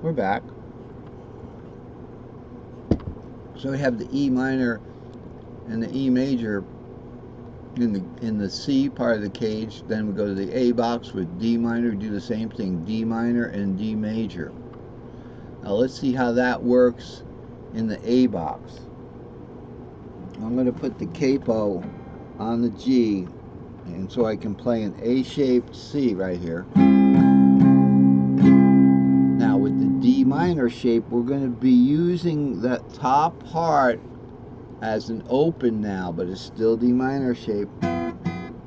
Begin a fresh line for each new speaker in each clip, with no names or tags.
We're back. So we have the E minor and the E major in the C part of the cage. Then we go to the A box with D minor, do the same thing, D minor and D major. Now let's see how that works in the A box. I'm going to put the capo on the G, and so I can play an A-shaped C right here. Now with the D minor shape, we're going to be using that top part as an open now, but it's still D minor shape.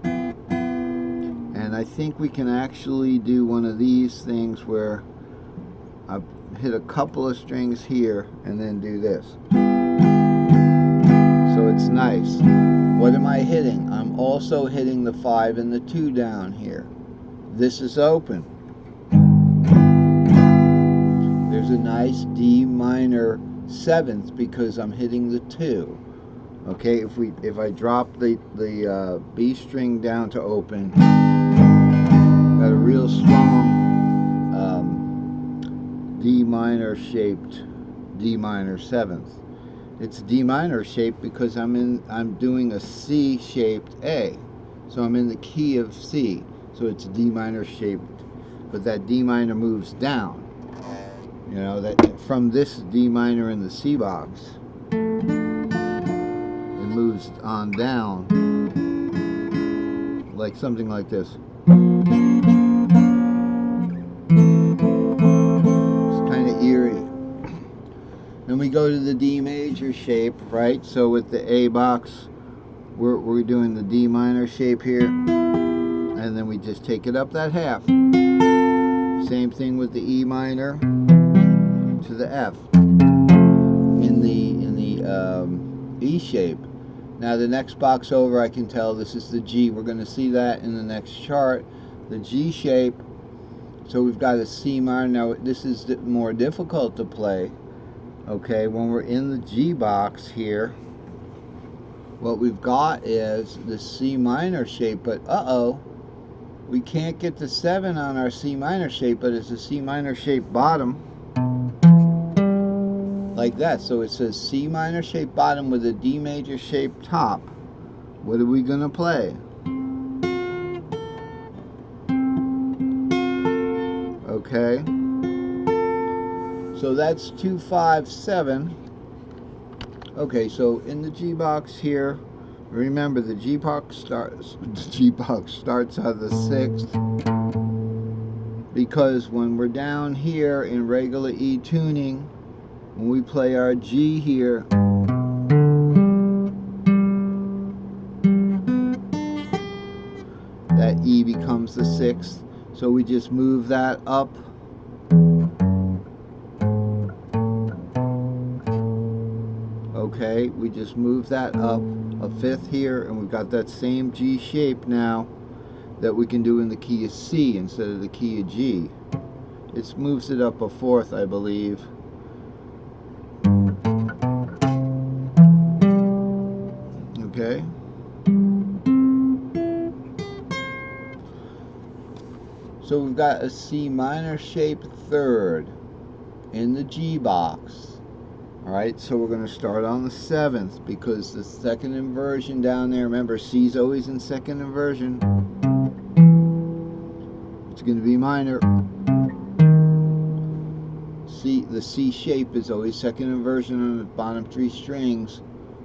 And I think we can actually do one of these things where I hit a couple of strings here and then do this. So it's nice. What am I hitting? I'm also hitting the 5 and the 2 down here. This is open. There's a nice D minor 7th because I'm hitting the 2. Okay, if I drop the B string down to open, got a real strong D minor shaped D minor 7th. It's D minor shaped because I'm doing a C shaped A, so I'm in the key of C, so it's D minor shaped, but that D minor moves down. You know, that from this D minor in the C box, it moves on down like something like this. It's kind of eerie. Then we go to the D major shape, right? So with the A box, we're doing the D minor shape here, and then we just take it up that half. Same thing with the E minor to the F in the E shape. Now the next box over, I can tell this is the G. We're going to see that in the next chart. The G shape. So we've got a C minor. Now this is more difficult to play. Okay, when we're in the G box here, what we've got is the C minor shape, but we can't get the 7 on our C minor shape, but it's a C minor shape bottom, like that. So it says C minor shape bottom with a D major shape top. What are we going to play? Okay. So that's 2, 5, 7. Okay, so in the G box here, remember the G box starts on the 6th, because when we're down here in regular E tuning, when we play our G here, that E becomes the 6th, so we just move that up. Okay, we just move that up a 5th here, and we've got that same G shape now that we can do in the key of C instead of the key of G. It moves it up a 4th, I believe. Okay. So we've got a C minor shape 3rd in the G box. Alright, so we're going to start on the 7th, because the 2nd inversion down there, remember C's always in 2nd inversion. It's going to be minor. The C shape is always 2nd inversion on the bottom 3 strings.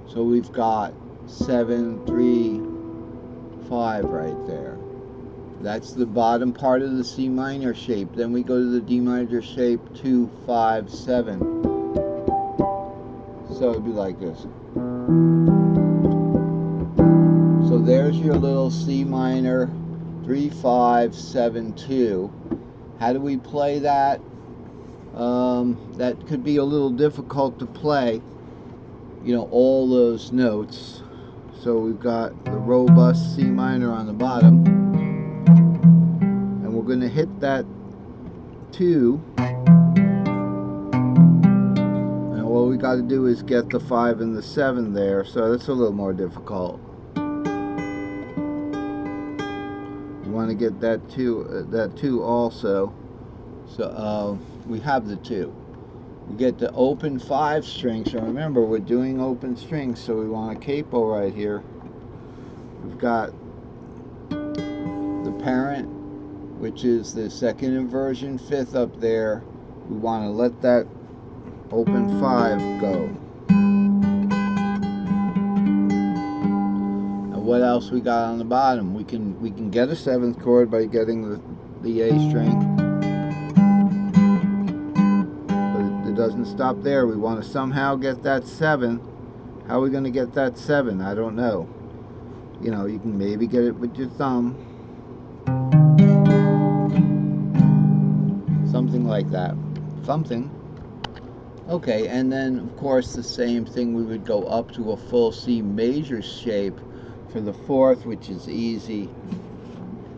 So we've got 7, 3, 5 right there. That's the bottom part of the C minor shape. Then we go to the D minor shape 2, 5, 7. So it'd be like this. So there's your little C minor 3, 5, 7, 2. How do we play that? That could be a little difficult to play, you know, all those notes. So we've got the robust C minor on the bottom, and we're going to hit that 2, and all we got to do is get the 5 and the 7 there, so that's a little more difficult. You want to get that 2 also. So we have the 2. We get the open 5 string. So remember, we're doing open strings, so we want a capo right here. We've got the parent, which is the 2nd inversion 5th up there. We want to let that open 5 go. And what else we got on the bottom? We can get a 7th chord by getting the A string. But it doesn't stop there. We want to somehow get that 7. How are we going to get that 7? I don't know. You know, you can maybe get it with your thumb. Something like that. Something. Okay, and then of course the same thing, we would go up to a full C major shape for the 4th, which is easy.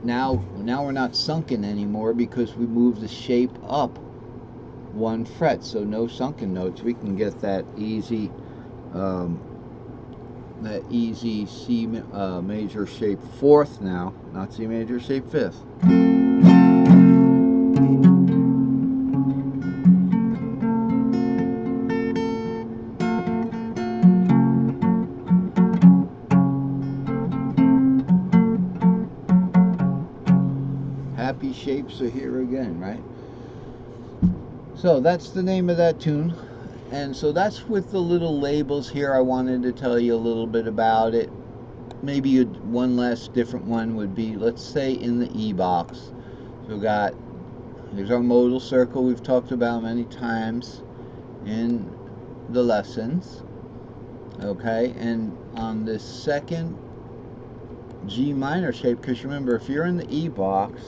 Now we're not sunken anymore because we move the shape up 1 fret, so no sunken notes. We can get that easy C major shape 4th now, not C major shape 5th. Happy shapes are here again, right? So that's the name of that tune. And so that's with the little labels here. I wanted to tell you a little bit about it. Maybe one last different one would be, let's say in the E box. So here's our modal circle we've talked about many times in the lessons. Okay, and on this 2nd G minor shape, because remember, if you're in the E box,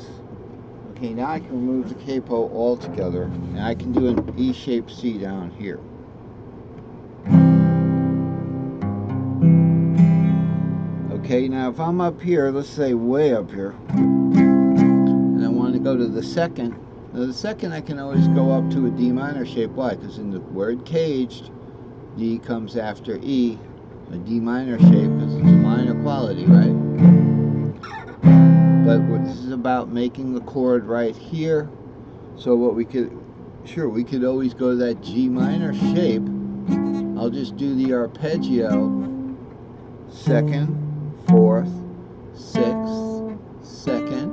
okay, now I can remove the capo altogether, and I can do an E-shaped C down here. Okay, now if I'm up here, let's say way up here, and I want to go to the 2nd, now the 2nd I can always go up to a D minor shape. Why? Because in the word caged, D comes after E, a D minor shape, because it's a minor quality, right? But this is about making the chord right here. So what we could always go to that G minor shape. I'll just do the arpeggio, 2nd, 4th, 6th, 2nd.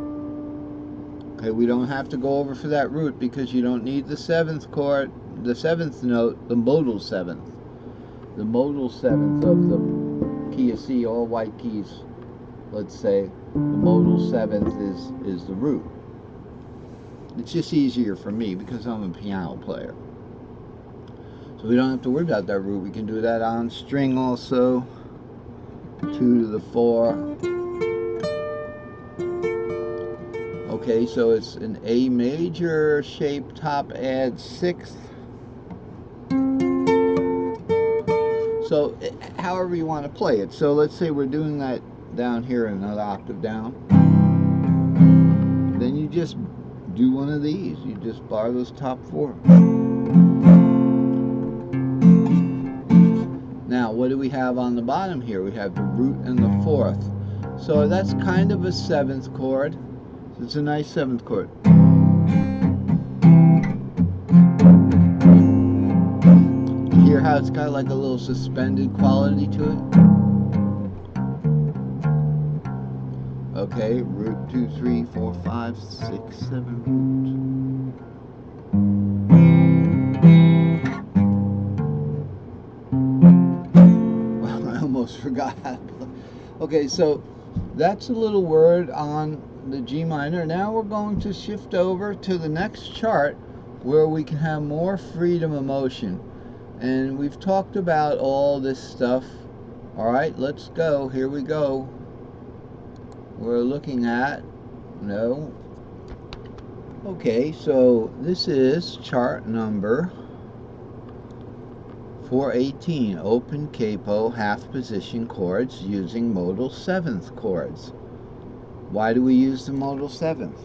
Okay, we don't have to go over for that root because you don't need the 7th chord, the 7th note, the modal 7th. The modal 7th of the key of C, all white keys, let's say, the modal 7th is the root. It's just easier for me because I'm a piano player. So we don't have to worry about that root. We can do that on string also. 2 to the 4. Okay, so it's an A major shape top add 6th. So however you want to play it. So let's say we're doing that down here another octave down. Then you just do one of these. You just bar those top 4. Now what do we have on the bottom here? We have the root and the 4th. So that's kind of a 7th chord. So it's a nice 7th chord. You hear how it's got like a little suspended quality to it? Okay, root 2, 3, 4, 5, 6, 7, root. I almost forgot. Okay, so that's a little word on the G minor. Now we're going to shift over to the next chart where we can have more freedom of motion. And we've talked about all this stuff. All right, let's go. Here we go. We're looking at, no. Okay, so this is chart number 418, open capo half position chords using modal 7th chords. Why do we use the modal 7th?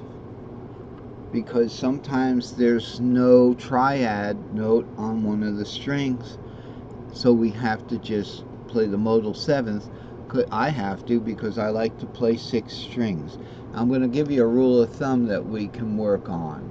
Because sometimes there's no triad note on one of the strings, so we have to just play the modal 7th. I have to because I like to play 6 strings. I'm going to give you a rule of thumb that we can work on.